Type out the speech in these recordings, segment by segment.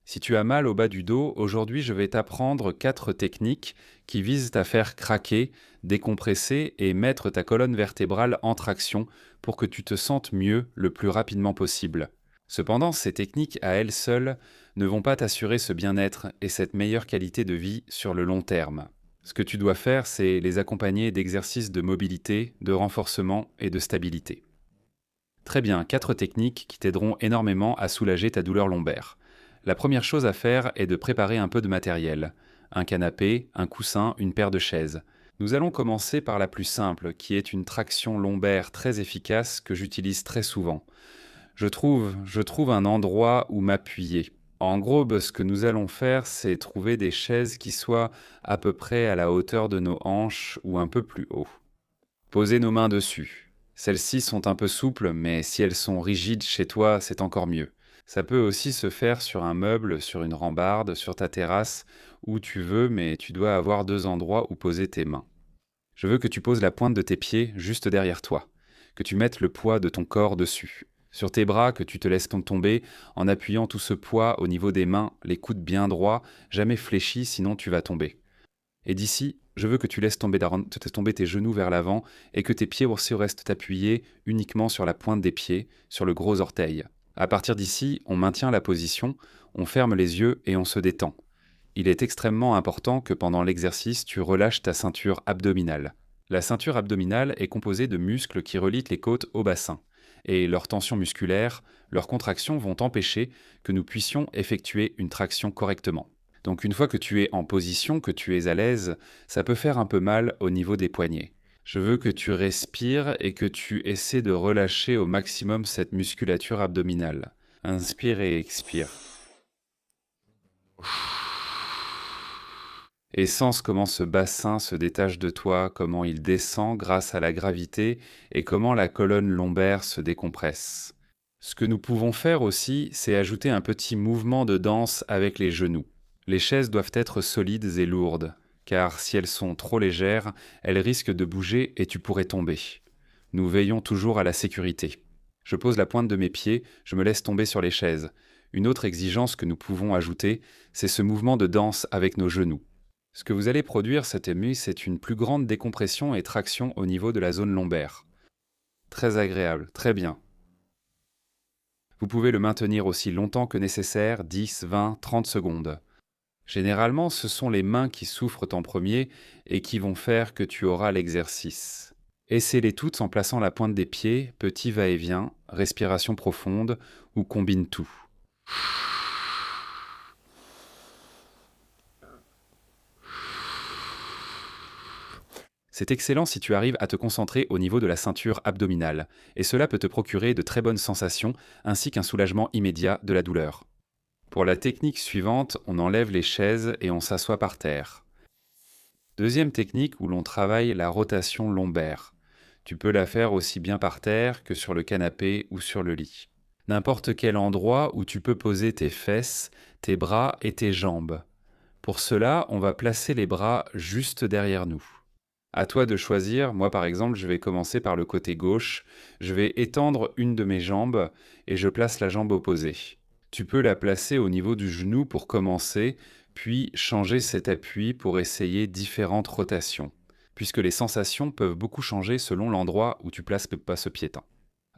Si tu as mal au bas du dos, aujourd'hui je vais t'apprendre 4 techniques qui visent à faire craquer, décompresser et mettre ta colonne vertébrale en traction pour que tu te sentes mieux le plus rapidement possible. Cependant, ces techniques à elles seules ne vont pas t'assurer ce bien-être et cette meilleure qualité de vie sur le long terme. Ce que tu dois faire, c'est les accompagner d'exercices de mobilité, de renforcement et de stabilité. Très bien, 4 techniques qui t'aideront énormément à soulager ta douleur lombaire. La première chose à faire est de préparer un peu de matériel. Un canapé, un coussin, une paire de chaises. Nous allons commencer par la plus simple, qui est une traction lombaire très efficace que j'utilise très souvent. Je trouve un endroit où m'appuyer. En gros, ce que nous allons faire, c'est trouver des chaises qui soient à peu près à la hauteur de nos hanches ou un peu plus haut. Poser nos mains dessus. Celles-ci sont un peu souples, mais si elles sont rigides chez toi, c'est encore mieux. Ça peut aussi se faire sur un meuble, sur une rambarde, sur ta terrasse, où tu veux, mais tu dois avoir 2 endroits où poser tes mains. Je veux que tu poses la pointe de tes pieds juste derrière toi, que tu mettes le poids de ton corps dessus. Sur tes bras, que tu te laisses tomber en appuyant tout ce poids au niveau des mains, les coudes bien droits, jamais fléchis, sinon tu vas tomber. Et d'ici, je veux que tu laisses tomber tes genoux vers l'avant et que tes pieds aussi restent appuyés uniquement sur la pointe des pieds, sur le gros orteil. À partir d'ici, on maintient la position, on ferme les yeux et on se détend. Il est extrêmement important que pendant l'exercice, tu relâches ta ceinture abdominale. La ceinture abdominale est composée de muscles qui relient les côtes au bassin. Et leur tension musculaire, leurs contractions vont empêcher que nous puissions effectuer une traction correctement. Donc une fois que tu es en position, que tu es à l'aise, ça peut faire un peu mal au niveau des poignets. Je veux que tu respires et que tu essaies de relâcher au maximum cette musculature abdominale. Inspire et expire. Et sens comment ce bassin se détache de toi, comment il descend grâce à la gravité et comment la colonne lombaire se décompresse. Ce que nous pouvons faire aussi, c'est ajouter un petit mouvement de danse avec les genoux. Les chaises doivent être solides et lourdes, car si elles sont trop légères, elles risquent de bouger et tu pourrais tomber. Nous veillons toujours à la sécurité. Je pose la pointe de mes pieds, je me laisse tomber sur les chaises. Une autre exigence que nous pouvons ajouter, c'est ce mouvement de danse avec nos genoux. Ce que vous allez produire, c'est une plus grande décompression et traction au niveau de la zone lombaire. Très agréable, très bien. Vous pouvez le maintenir aussi longtemps que nécessaire, 10, 20, 30 secondes. Généralement, ce sont les mains qui souffrent en premier et qui vont faire que tu auras l'exercice. Essaie-les toutes en plaçant la pointe des pieds, petit va-et-vient, respiration profonde ou combine tout. C'est excellent si tu arrives à te concentrer au niveau de la ceinture abdominale, et cela peut te procurer de très bonnes sensations ainsi qu'un soulagement immédiat de la douleur. Pour la technique suivante, on enlève les chaises et on s'assoit par terre. Deuxième technique où l'on travaille la rotation lombaire. Tu peux la faire aussi bien par terre que sur le canapé ou sur le lit. N'importe quel endroit où tu peux poser tes fesses, tes bras et tes jambes. Pour cela, on va placer les bras juste derrière nous. À toi de choisir. Moi, par exemple, je vais commencer par le côté gauche. Je vais étendre une de mes jambes et je place la jambe opposée. Tu peux la placer au niveau du genou pour commencer, puis changer cet appui pour essayer différentes rotations, puisque les sensations peuvent beaucoup changer selon l'endroit où tu places ce piétin.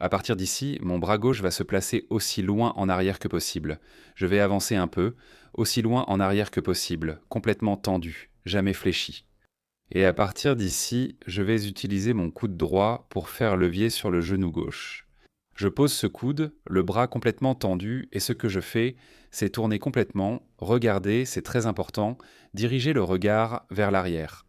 À partir d'ici, mon bras gauche va se placer aussi loin en arrière que possible. Je vais avancer un peu, aussi loin en arrière que possible, complètement tendu, jamais fléchi. Et à partir d'ici, je vais utiliser mon coude droit pour faire levier sur le genou gauche. Je pose ce coude, le bras complètement tendu, et ce que je fais, c'est tourner complètement, regarder, c'est très important, diriger le regard vers l'arrière.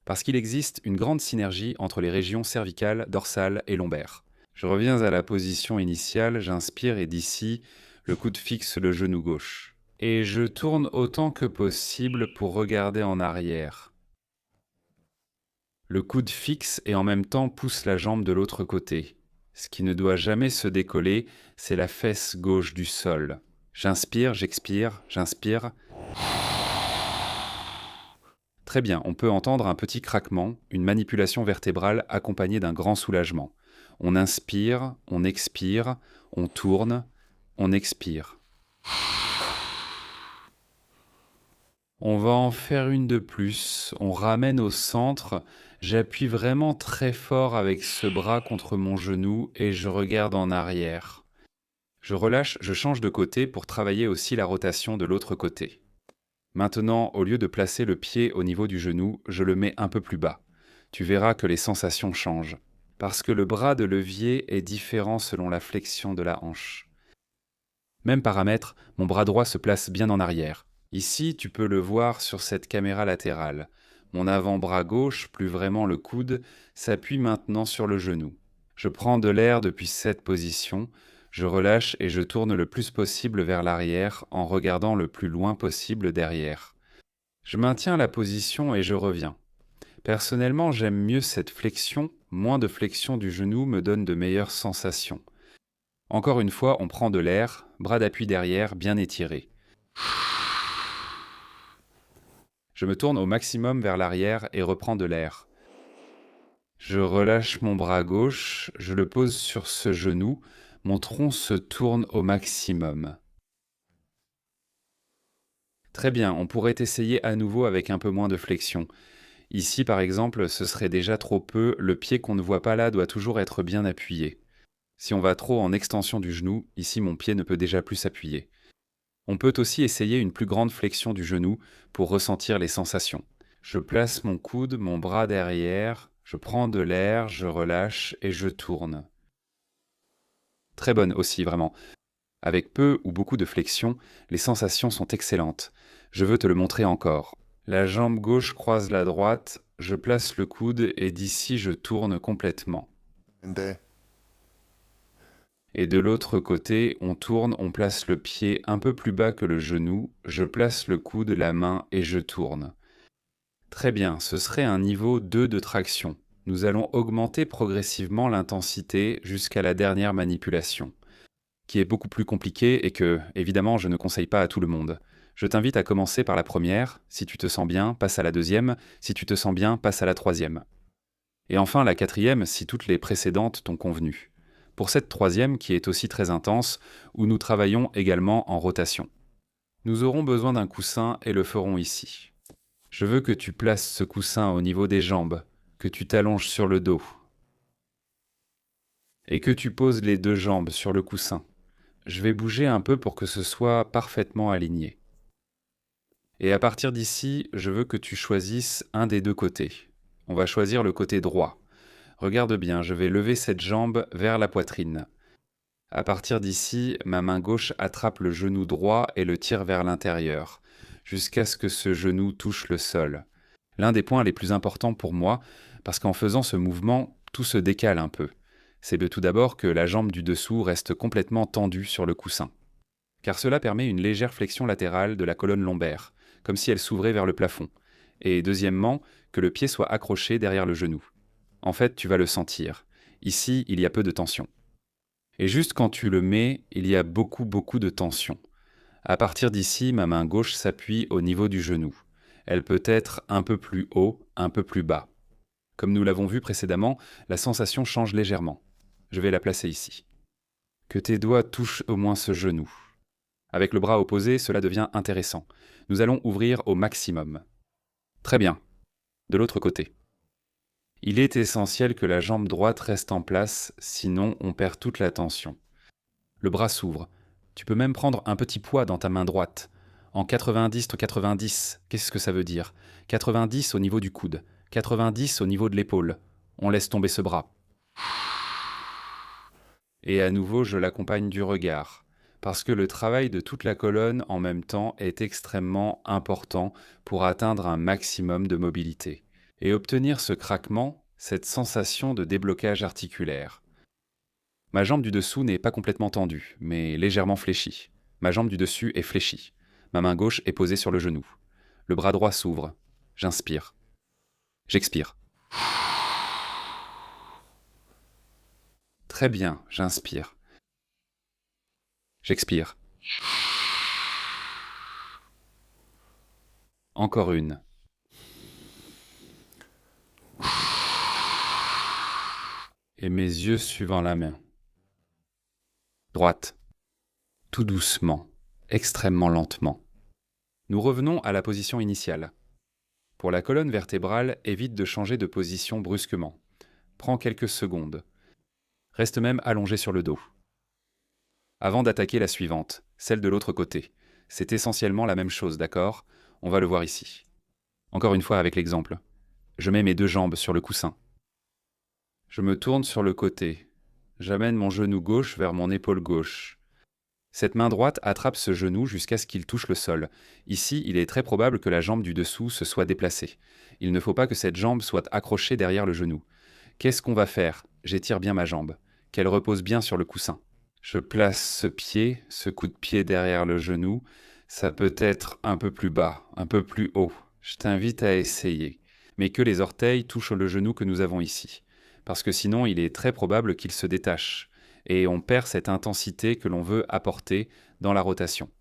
Parce qu'il existe une grande synergie entre les régions cervicales, dorsales et lombaires. Je reviens à la position initiale, j'inspire et d'ici, le coude fixe le genou gauche. Et je tourne autant que possible pour regarder en arrière. Le coude fixe et en même temps pousse la jambe de l'autre côté. Ce qui ne doit jamais se décoller, c'est la fesse gauche du sol. J'inspire, j'expire, j'inspire. Très bien, on peut entendre un petit craquement, une manipulation vertébrale accompagnée d'un grand soulagement. On inspire, on expire, on tourne. on expire. On va en faire une de plus, on ramène au centre, j'appuie vraiment très fort avec ce bras contre mon genou et je regarde en arrière. Je relâche, je change de côté pour travailler aussi la rotation de l'autre côté. Maintenant, au lieu de placer le pied au niveau du genou, je le mets un peu plus bas. Tu verras que les sensations changent. Parce que le bras de levier est différent selon la flexion de la hanche. Même paramètre, mon bras droit se place bien en arrière. Ici, tu peux le voir sur cette caméra latérale. Mon avant-bras gauche, plus vraiment le coude, s'appuie maintenant sur le genou. Je prends de l'air depuis cette position, je relâche et je tourne le plus possible vers l'arrière en regardant le plus loin possible derrière. Je maintiens la position et je reviens. Personnellement, j'aime mieux cette flexion, moins de flexion du genou me donne de meilleures sensations. Encore une fois, on prend de l'air, bras d'appui derrière, bien étiré. Je me tourne au maximum vers l'arrière et reprends de l'air. Je relâche mon bras gauche, je le pose sur ce genou, mon tronc se tourne au maximum. Très bien, on pourrait essayer à nouveau avec un peu moins de flexion. Ici, par exemple, ce serait déjà trop peu, le pied qu'on ne voit pas là doit toujours être bien appuyé. Si on va trop en extension du genou, ici mon pied ne peut déjà plus s'appuyer. On peut aussi essayer une plus grande flexion du genou pour ressentir les sensations. Je place mon coude, mon bras derrière, je prends de l'air, je relâche et je tourne. Très bonne aussi, vraiment. Avec peu ou beaucoup de flexion, les sensations sont excellentes. Je veux te le montrer encore. La jambe gauche croise la droite, je place le coude et d'ici je tourne complètement. Et de l'autre côté, on tourne, on place le pied un peu plus bas que le genou, je place le coude, la main et je tourne. Très bien, ce serait un niveau 2 de traction. Nous allons augmenter progressivement l'intensité jusqu'à la dernière manipulation, qui est beaucoup plus compliquée et que, évidemment, je ne conseille pas à tout le monde. Je t'invite à commencer par la première, si tu te sens bien, passe à la deuxième, si tu te sens bien, passe à la troisième. Et enfin la quatrième, si toutes les précédentes t'ont convenu. Pour cette troisième, qui est aussi très intense, où nous travaillons également en rotation. Nous aurons besoin d'un coussin et le ferons ici. Je veux que tu places ce coussin au niveau des jambes, que tu t'allonges sur le dos, et que tu poses les deux jambes sur le coussin. Je vais bouger un peu pour que ce soit parfaitement aligné. Et à partir d'ici, je veux que tu choisisses un des deux côtés. On va choisir le côté droit. Regarde bien, je vais lever cette jambe vers la poitrine. À partir d'ici, ma main gauche attrape le genou droit et le tire vers l'intérieur, jusqu'à ce que ce genou touche le sol. L'un des points les plus importants pour moi, parce qu'en faisant ce mouvement, tout se décale un peu. C'est tout d'abord que la jambe du dessous reste complètement tendue sur le coussin. Car cela permet une légère flexion latérale de la colonne lombaire, comme si elle s'ouvrait vers le plafond. Et deuxièmement, que le pied soit accroché derrière le genou. En fait, tu vas le sentir. Ici, il y a peu de tension. Et juste quand tu le mets, il y a beaucoup de tension. À partir d'ici, ma main gauche s'appuie au niveau du genou. Elle peut être un peu plus haut, un peu plus bas. Comme nous l'avons vu précédemment, la sensation change légèrement. Je vais la placer ici. Que tes doigts touchent au moins ce genou. Avec le bras opposé, cela devient intéressant. Nous allons ouvrir au maximum. Très bien. De l'autre côté. Il est essentiel que la jambe droite reste en place, sinon on perd toute la tension. Le bras s'ouvre. Tu peux même prendre un petit poids dans ta main droite. En 90-90, qu'est-ce que ça veut dire? 90 au niveau du coude, 90 au niveau de l'épaule. On laisse tomber ce bras. Et à nouveau, je l'accompagne du regard. Parce que le travail de toute la colonne en même temps est extrêmement important pour atteindre un maximum de mobilité. Et obtenir ce craquement, cette sensation de déblocage articulaire. Ma jambe du dessous n'est pas complètement tendue, mais légèrement fléchie. Ma jambe du dessus est fléchie. Ma main gauche est posée sur le genou. Le bras droit s'ouvre. J'inspire. J'expire. Très bien, j'inspire. J'expire. Encore une. Et mes yeux suivant la main. Droite. tout doucement, extrêmement lentement. Nous revenons à la position initiale. Pour la colonne vertébrale, évite de changer de position brusquement. Prends quelques secondes. Reste même allongé sur le dos. Avant d'attaquer la suivante, celle de l'autre côté, c'est essentiellement la même chose, d'accord? On va le voir ici. Encore une fois avec l'exemple. Je mets mes deux jambes sur le coussin. Je me tourne sur le côté. J'amène mon genou gauche vers mon épaule gauche. Cette main droite attrape ce genou jusqu'à ce qu'il touche le sol. Ici, il est très probable que la jambe du dessous se soit déplacée. Il ne faut pas que cette jambe soit accrochée derrière le genou. Qu'est-ce qu'on va faire? J'étire bien ma jambe, qu'elle repose bien sur le coussin. Je place ce pied, ce coup de pied derrière le genou. Ça peut être un peu plus bas, un peu plus haut. Je t'invite à essayer. Mais que les orteils touchent le genou que nous avons ici. Parce que sinon, il est très probable qu'il se détache. Et on perd cette intensité que l'on veut apporter dans la rotation.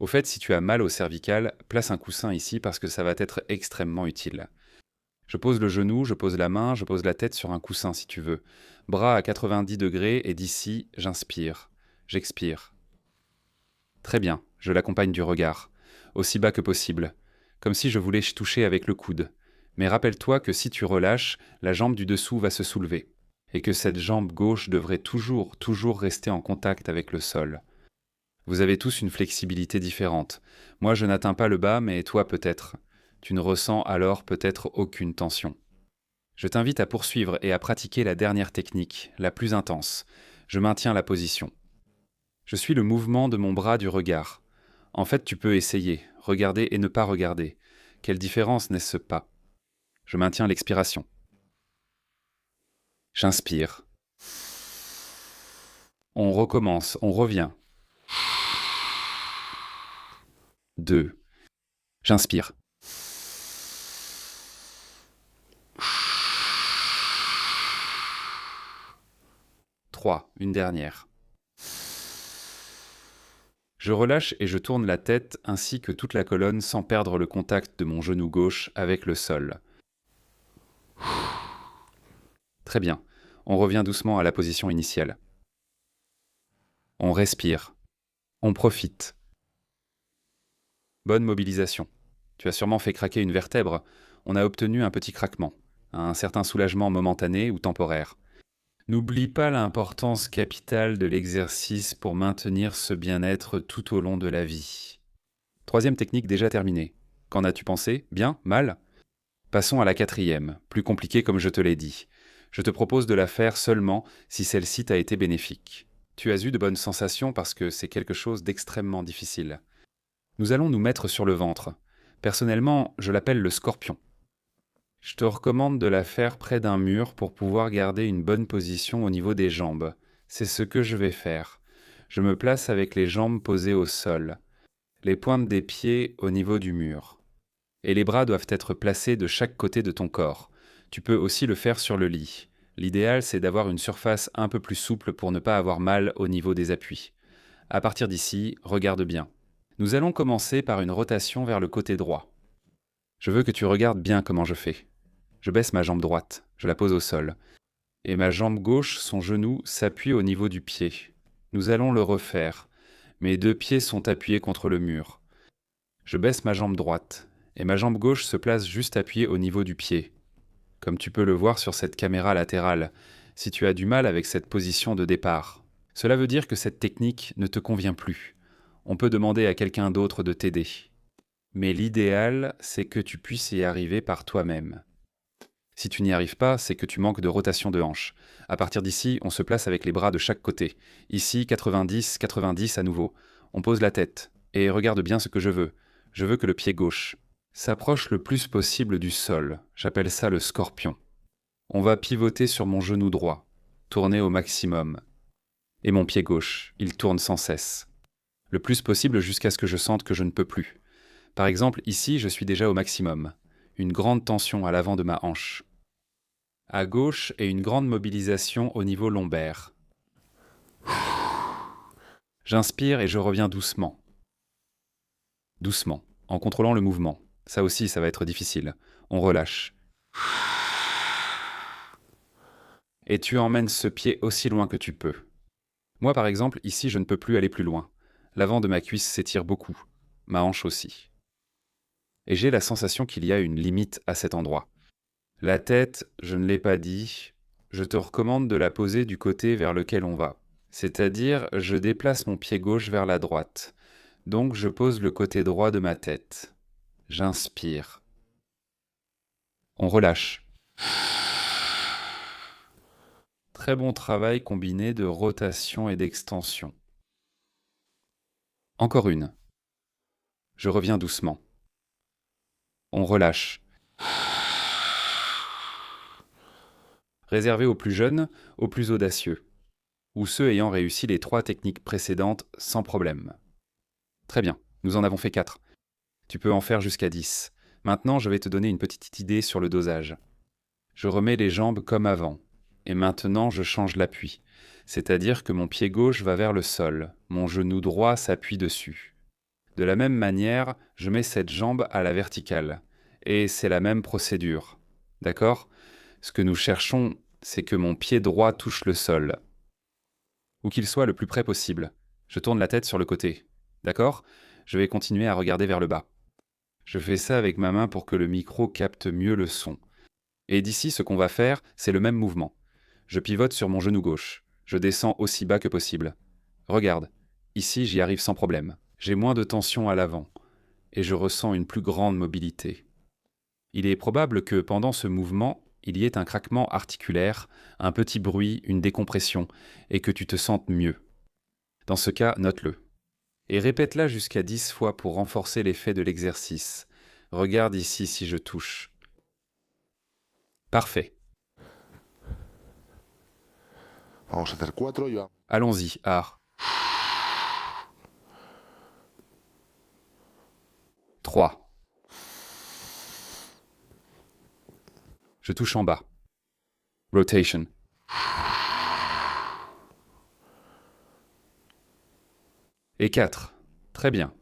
Au fait, si tu as mal au cervical, place un coussin ici parce que ça va être extrêmement utile. Je pose le genou, je pose la main, je pose la tête sur un coussin si tu veux. Bras à 90 degrés et d'ici, j'inspire. J'expire. Très bien, je l'accompagne du regard. Aussi bas que possible. Comme si je voulais toucher avec le coude. Mais rappelle-toi que si tu relâches, la jambe du dessous va se soulever. Et que cette jambe gauche devrait toujours rester en contact avec le sol. Vous avez tous une flexibilité différente. Moi, je n'atteins pas le bas, mais toi peut-être. Tu ne ressens alors peut-être aucune tension. Je t'invite à poursuivre et à pratiquer la dernière technique, la plus intense. Je maintiens la position. Je suis le mouvement de mon bras du regard. En fait, tu peux essayer, regarder et ne pas regarder. Quelle différence n'est-ce pas? Je maintiens l'expiration. J'inspire. On recommence, on revient. 2. J'inspire. 3. Une dernière. Je relâche et je tourne la tête ainsi que toute la colonne sans perdre le contact de mon genou gauche avec le sol. Très bien. On revient doucement à la position initiale. On respire. On profite. Bonne mobilisation. Tu as sûrement fait craquer une vertèbre. On a obtenu un petit craquement, un certain soulagement momentané ou temporaire. N'oublie pas l'importance capitale de l'exercice pour maintenir ce bien-être tout au long de la vie. Troisième technique déjà terminée. Qu'en as-tu pensé? Bien? Mal? Passons à la quatrième, plus compliquée comme je te l'ai dit. Je te propose de la faire seulement si celle-ci t'a été bénéfique. Tu as eu de bonnes sensations parce que c'est quelque chose d'extrêmement difficile. Nous allons nous mettre sur le ventre. Personnellement, je l'appelle le scorpion. Je te recommande de la faire près d'un mur pour pouvoir garder une bonne position au niveau des jambes. C'est ce que je vais faire. Je me place avec les jambes posées au sol, les pointes des pieds au niveau du mur. Et les bras doivent être placés de chaque côté de ton corps. Tu peux aussi le faire sur le lit. L'idéal, c'est d'avoir une surface un peu plus souple pour ne pas avoir mal au niveau des appuis. À partir d'ici, regarde bien. Nous allons commencer par une rotation vers le côté droit. Je veux que tu regardes bien comment je fais. Je baisse ma jambe droite, je la pose au sol. Et ma jambe gauche, son genou, s'appuie au niveau du pied. Nous allons le refaire. Mes deux pieds sont appuyés contre le mur. Je baisse ma jambe droite, et ma jambe gauche se place juste appuyée au niveau du pied. Comme tu peux le voir sur cette caméra latérale, si tu as du mal avec cette position de départ, cela veut dire que cette technique ne te convient plus. On peut demander à quelqu'un d'autre de t'aider. Mais l'idéal, c'est que tu puisses y arriver par toi-même. Si tu n'y arrives pas, c'est que tu manques de rotation de hanche. À partir d'ici, on se place avec les bras de chaque côté. Ici, 90, 90 à nouveau. On pose la tête. Et regarde bien ce que je veux. Je veux que le pied gauche s'approche le plus possible du sol. J'appelle ça le scorpion. On va pivoter sur mon genou droit, tourner au maximum. Et mon pied gauche, il tourne sans cesse. Le plus possible jusqu'à ce que je sente que je ne peux plus. Par exemple, ici, je suis déjà au maximum. Une grande tension à l'avant de ma hanche. À gauche, et une grande mobilisation au niveau lombaire. J'inspire et je reviens doucement. Doucement, en contrôlant le mouvement. Ça aussi, ça va être difficile. On relâche. Et tu emmènes ce pied aussi loin que tu peux. Moi, par exemple, ici, je ne peux plus aller plus loin. L'avant de ma cuisse s'étire beaucoup, ma hanche aussi. Et j'ai la sensation qu'il y a une limite à cet endroit. La tête, je ne l'ai pas dit, je te recommande de la poser du côté vers lequel on va. C'est-à-dire, je déplace mon pied gauche vers la droite. Donc je pose le côté droit de ma tête. J'inspire. On relâche. Très bon travail combiné de rotation et d'extension. Encore une. Je reviens doucement. On relâche. Réservé aux plus jeunes, aux plus audacieux, ou ceux ayant réussi les 3 techniques précédentes sans problème. Très bien, nous en avons fait 4. Tu peux en faire jusqu'à 10. Maintenant, je vais te donner une petite idée sur le dosage. Je remets les jambes comme avant. Et maintenant, je change l'appui. C'est-à-dire que mon pied gauche va vers le sol, mon genou droit s'appuie dessus. De la même manière, je mets cette jambe à la verticale. Et c'est la même procédure. D'accord ? Ce que nous cherchons, c'est que mon pied droit touche le sol. Ou qu'il soit le plus près possible. Je tourne la tête sur le côté. D'accord ? Je vais continuer à regarder vers le bas. Je fais ça avec ma main pour que le micro capte mieux le son. Et d'ici, ce qu'on va faire, c'est le même mouvement. Je pivote sur mon genou gauche. Je descends aussi bas que possible. Regarde, ici j'y arrive sans problème. J'ai moins de tension à l'avant. Et je ressens une plus grande mobilité. Il est probable que pendant ce mouvement, il y ait un craquement articulaire, un petit bruit, une décompression, et que tu te sentes mieux. Dans ce cas, note-le. Et répète-la jusqu'à 10 fois pour renforcer l'effet de l'exercice. Regarde ici si je touche. Parfait. Vamos a hacer 4 y vamos. Allons-y, Art. 3. Je touche en bas. Rotation. Et 4. Très bien.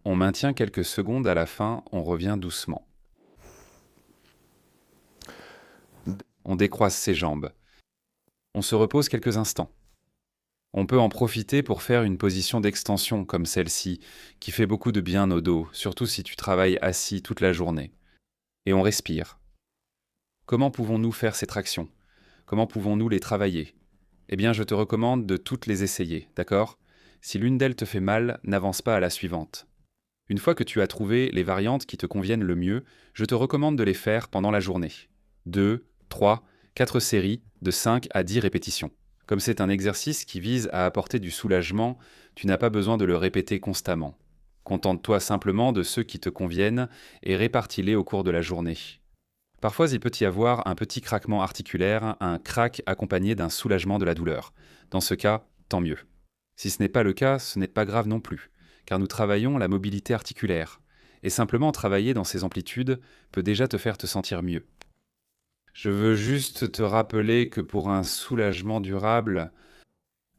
On maintient quelques secondes à la fin, on revient doucement. On décroise ses jambes. On se repose quelques instants. On peut en profiter pour faire une position d'extension comme celle-ci, qui fait beaucoup de bien au dos, surtout si tu travailles assis toute la journée. Et on respire. Comment pouvons-nous faire ces tractions ? Comment pouvons-nous les travailler ? Eh bien, je te recommande de toutes les essayer, d'accord ? Si l'une d'elles te fait mal, n'avance pas à la suivante. Une fois que tu as trouvé les variantes qui te conviennent le mieux, je te recommande de les faire pendant la journée. 2, 3, 4 séries de 5 à 10 répétitions. Comme c'est un exercice qui vise à apporter du soulagement, tu n'as pas besoin de le répéter constamment. Contente-toi simplement de ceux qui te conviennent et répartis-les au cours de la journée. Parfois, il peut y avoir un petit craquement articulaire, un crack accompagné d'un soulagement de la douleur. Dans ce cas, tant mieux. Si ce n'est pas le cas, ce n'est pas grave non plus, car nous travaillons la mobilité articulaire. Et simplement travailler dans ces amplitudes peut déjà te faire te sentir mieux. Je veux juste te rappeler que pour un soulagement durable,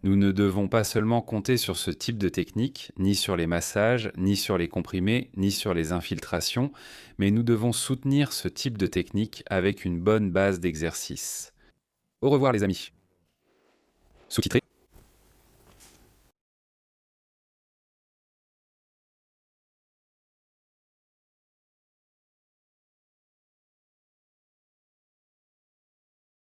nous ne devons pas seulement compter sur ce type de technique, ni sur les massages, ni sur les comprimés, ni sur les infiltrations, mais nous devons soutenir ce type de technique avec une bonne base d'exercice. Au revoir les amis. Sous-titré